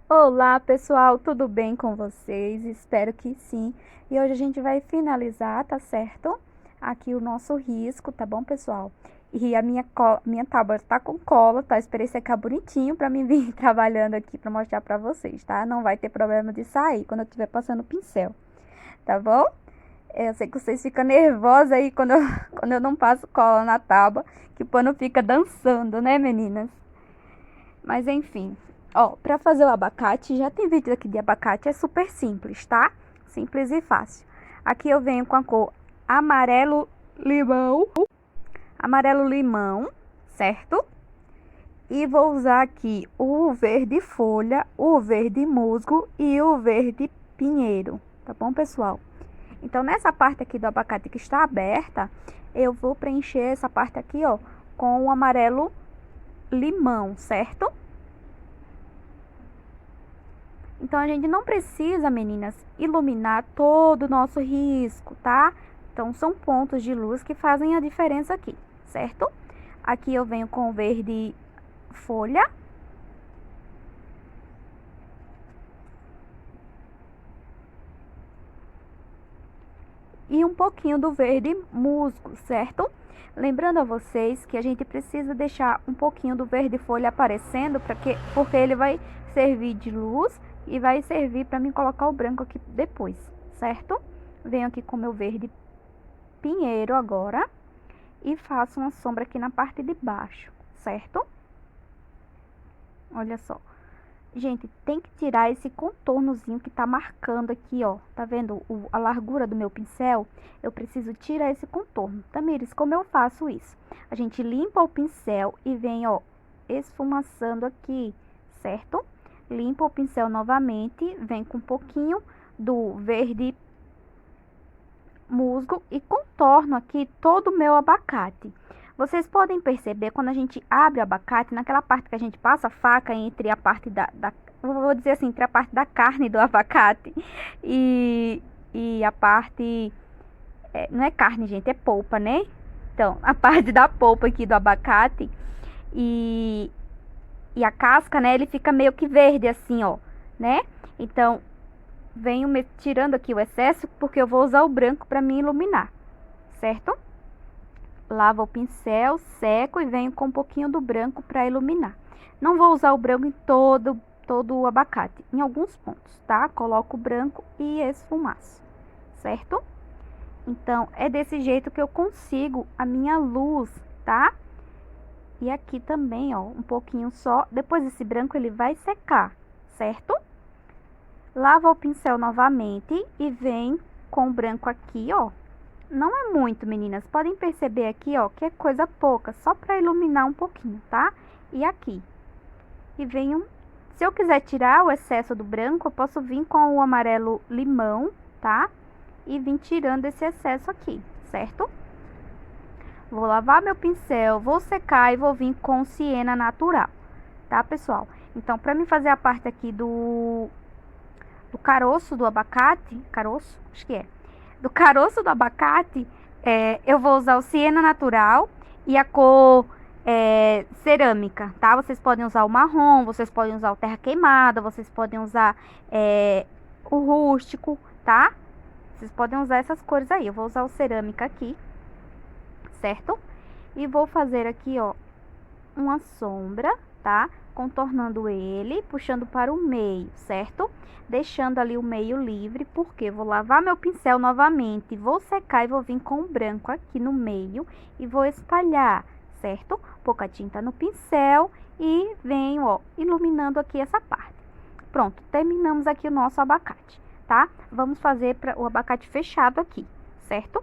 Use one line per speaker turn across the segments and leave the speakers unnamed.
Olá, pessoal, tudo bem com vocês? Espero que sim. E hoje a gente vai finalizar, tá certo? Aqui o nosso risco, tá bom, pessoal? E a minha tábua tá com cola, tá? Esperei secar bonitinho pra mim vir trabalhando aqui pra mostrar pra vocês, tá? Não vai ter problema de sair quando eu estiver passando o pincel, tá bom? Eu sei que vocês ficam nervosos aí quando quando eu não passo cola na tábua, que o pano fica dançando, né, meninas? Mas enfim, ó, pra fazer o abacate, já tem vídeo aqui de abacate, é super simples, tá? Simples e fácil. Aqui eu venho com a cor amarelo limão, certo? E vou usar aqui o verde folha, o verde musgo e o verde pinheiro, tá bom, pessoal? Então, nessa parte aqui do abacate que está aberta, eu vou preencher essa parte aqui, ó, com o amarelo limão, certo? Então, a gente não precisa, meninas, iluminar todo o nosso risco, tá? Então, são pontos de luz que fazem a diferença aqui, certo? Aqui eu venho com o verde folha. E um pouquinho do verde musgo, certo? Lembrando a vocês que a gente precisa deixar um pouquinho do verde folha aparecendo, porque ele vai servir de luz e vai servir para mim colocar o branco aqui depois, certo? Venho aqui com meu verde pinheiro agora e faço uma sombra aqui na parte de baixo, certo? Olha só. Gente, tem que tirar esse contornozinho que tá marcando aqui, ó. Tá vendo a largura do meu pincel? Eu preciso tirar esse contorno. Tamires, como eu faço isso? A gente limpa o pincel e vem, ó, esfumaçando aqui, certo? Limpa o pincel novamente, vem com um pouquinho do verde musgo e contorno aqui todo o meu abacate. Vocês podem perceber quando a gente abre o abacate, naquela parte que a gente passa a faca entre a parte vou dizer assim, entre a parte da carne do abacate e a parte, não é carne, gente, é polpa, né? Então, a parte da polpa aqui do abacate e, e a casca, né, ele fica meio que verde assim, ó, né? Então, venho tirando aqui o excesso, porque eu vou usar o branco para me iluminar, certo? Lavo o pincel, seco e venho com um pouquinho do branco para iluminar. Não vou usar o branco em todo o abacate, em alguns pontos, tá? Coloco o branco e esfumaço, certo? Então, é desse jeito que eu consigo a minha luz, tá? E aqui também, ó, um pouquinho só. Depois esse branco ele vai secar, certo? Lava o pincel novamente e vem com o branco aqui, ó. Não é muito, meninas. Podem perceber aqui, ó, que é coisa pouca, só para iluminar um pouquinho, tá? E aqui. E venho... Se eu quiser tirar o excesso do branco, eu posso vir com o amarelo limão, tá? E vir tirando esse excesso aqui, certo? Vou lavar meu pincel, vou secar e vou vir com siena natural, tá, pessoal? Então, para mim fazer a parte aqui do caroço do abacate, caroço? Acho que é. Do caroço do abacate, eu vou usar o siena natural e a cor cerâmica, tá? Vocês podem usar o marrom, vocês podem usar o terra queimada, vocês podem usar o rústico, tá? Vocês podem usar essas cores aí. Eu vou usar o cerâmica aqui, certo? E vou fazer aqui, ó, uma sombra, tá? Contornando ele, puxando para o meio, certo? Deixando ali o meio livre, porque vou lavar meu pincel novamente, vou secar e vou vir com o branco aqui no meio e vou espalhar, certo? Pouca tinta no pincel e venho, ó, iluminando aqui essa parte. Pronto, terminamos aqui o nosso abacate, tá? Vamos fazer o abacate fechado aqui, certo?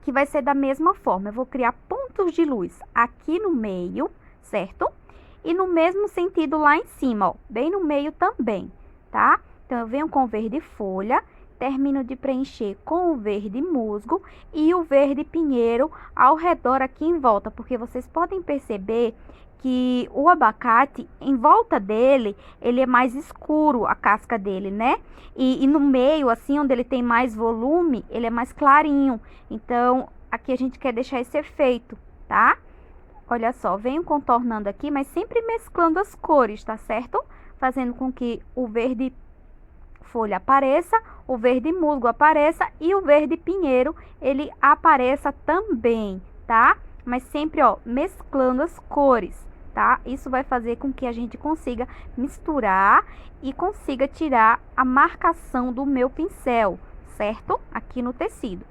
Que vai ser da mesma forma, eu vou criar pontos de luz aqui no meio, certo? E no mesmo sentido lá em cima, ó, bem no meio também, tá? Então, eu venho com o verde folha, termino de preencher com o verde musgo e o verde pinheiro ao redor aqui em volta, porque vocês podem perceber que o abacate, em volta dele, ele é mais escuro, a casca dele, né? E no meio, assim, onde ele tem mais volume, ele é mais clarinho. Então, aqui a gente quer deixar esse efeito, tá? Olha só, venho contornando aqui, mas sempre mesclando as cores, tá certo? fazendo com que o verde folha apareça, o verde musgo apareça e o verde pinheiro ele apareça também, tá? Mas sempre, ó, mesclando as cores, tá? Isso vai fazer com que a gente consiga misturar e consiga tirar a marcação do meu pincel, certo? Aqui no tecido.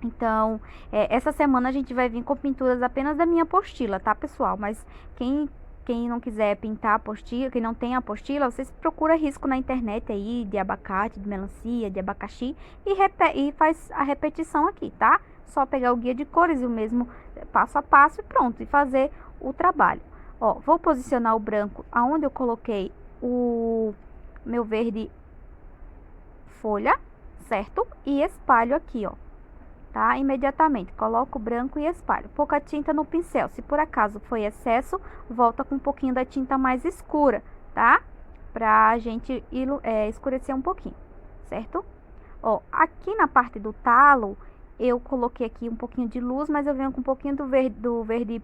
Então, essa semana a gente vai vir com pinturas apenas da minha apostila, tá, pessoal? Mas quem não quiser pintar a apostila, quem não tem a apostila, vocês procuram risco na internet aí de abacate, de melancia, de abacaxi e faz a repetição aqui, tá? Só pegar o guia de cores e o mesmo passo a passo e pronto, e fazer o trabalho. Ó, vou posicionar o branco aonde eu coloquei o meu verde folha, certo? E espalho aqui, ó. Tá? Imediatamente, coloco o branco e espalho. Pouca tinta no pincel. Se por acaso foi excesso, volta com um pouquinho da tinta mais escura, tá? Pra gente escurecer um pouquinho, certo? Ó, aqui na parte do talo, eu coloquei aqui um pouquinho de luz, mas eu venho com um pouquinho do verde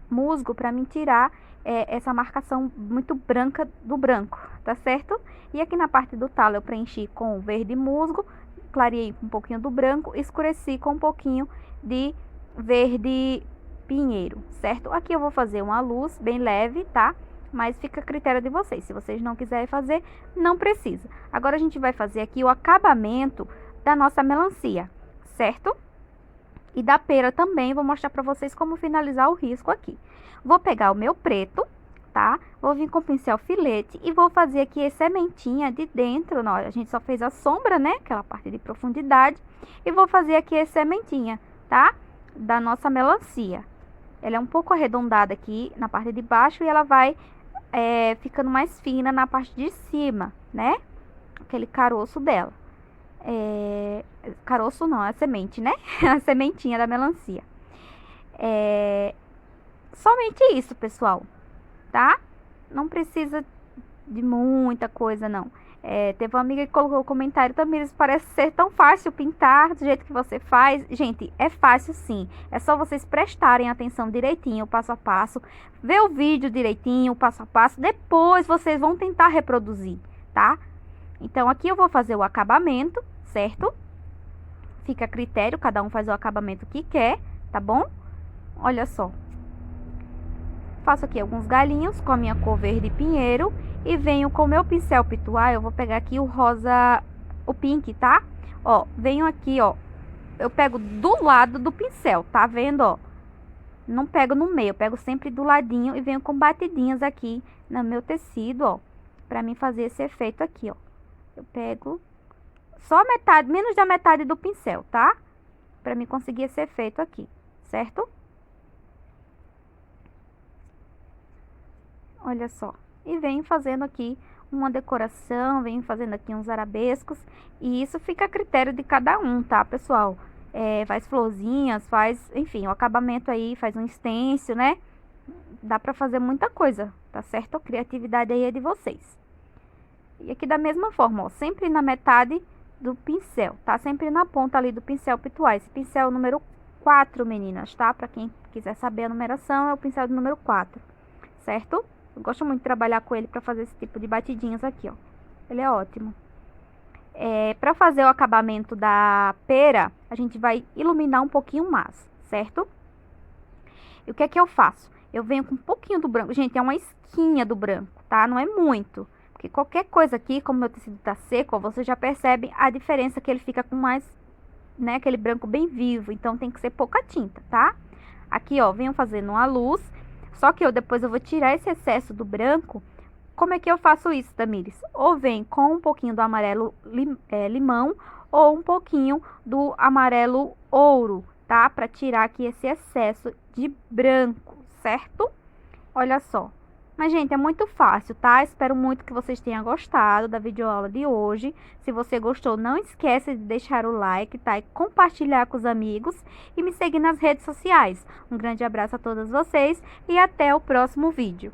musgo pra me tirar essa marcação muito branca do branco, tá certo? E aqui na parte do talo eu preenchi com o verde musgo, clareei com um pouquinho do branco, escureci com um pouquinho de verde pinheiro, certo? Aqui eu vou fazer uma luz bem leve, tá? Mas fica a critério de vocês. Se vocês não quiserem fazer, não precisa. Agora a gente vai fazer aqui o acabamento da nossa melancia, certo? E da pera também, vou mostrar pra vocês como finalizar o risco aqui. Vou pegar o meu preto, tá? Vou vir com o pincel filete e vou fazer aqui a sementinha de dentro. A gente só fez a sombra, né? Aquela parte de profundidade. E vou fazer aqui a sementinha, tá? Da nossa melancia. Ela é um pouco arredondada aqui na parte de baixo e ela vai ficando mais fina na parte de cima, né? Aquele caroço dela. Caroço não, é a semente, né? A sementinha da melancia. Somente isso, pessoal. Tá? Não precisa de muita coisa, não. Teve uma amiga que colocou o comentário também, isso parece ser tão fácil pintar do jeito que você faz. Gente, é fácil sim. É só vocês prestarem atenção direitinho, passo a passo. Ver o vídeo direitinho, passo a passo. Depois vocês vão tentar reproduzir, tá? Então, aqui eu vou fazer o acabamento, certo? Fica a critério, cada um faz o acabamento que quer, tá bom? Olha só. Faço aqui alguns galinhos com a minha cor verde pinheiro e venho com o meu pincel pituar. Eu vou pegar aqui o rosa, o pink, tá? Ó, venho aqui, ó. Eu pego do lado do pincel, tá vendo, ó? Não pego no meio, eu pego sempre do ladinho e venho com batidinhas aqui no meu tecido, ó. Pra mim fazer esse efeito aqui, ó. Eu pego só metade, menos da metade do pincel, tá? Pra mim conseguir esse efeito aqui, certo? Olha só. E venho fazendo aqui uma decoração, venho fazendo aqui uns arabescos. E isso fica a critério de cada um, tá, pessoal? Faz florzinhas, faz, enfim, o acabamento aí, faz um stencil, né? Dá pra fazer muita coisa, tá certo? A criatividade aí é de vocês. E aqui da mesma forma, ó, sempre na metade do pincel, tá? Sempre na ponta ali do pincel pituar. Esse pincel número 4, meninas, tá? Pra quem quiser saber a numeração, é o pincel do número 4, certo? Eu gosto muito de trabalhar com ele pra fazer esse tipo de batidinhas aqui, ó. Ele é ótimo. Pra fazer o acabamento da pera, a gente vai iluminar um pouquinho mais, certo? E o que é que eu faço? Eu venho com um pouquinho do branco. Gente, é uma esquinha do branco, tá? Não é muito. Porque qualquer coisa aqui, como meu tecido tá seco, ó, você já percebe a diferença que ele fica com mais, né? Aquele branco bem vivo. Então, tem que ser pouca tinta, tá? Aqui, ó, venho fazendo uma luz. Só que depois eu vou tirar esse excesso do branco. Como é que eu faço isso, Tamires? Ou vem com um pouquinho do amarelo limão ou um pouquinho do amarelo ouro, tá? Pra tirar aqui esse excesso de branco, certo? Olha só. Mas, gente, é muito fácil, tá? Espero muito que vocês tenham gostado da videoaula de hoje. Se você gostou, não esqueça de deixar o like, tá? E compartilhar com os amigos e me seguir nas redes sociais. Um grande abraço a todas vocês e até o próximo vídeo.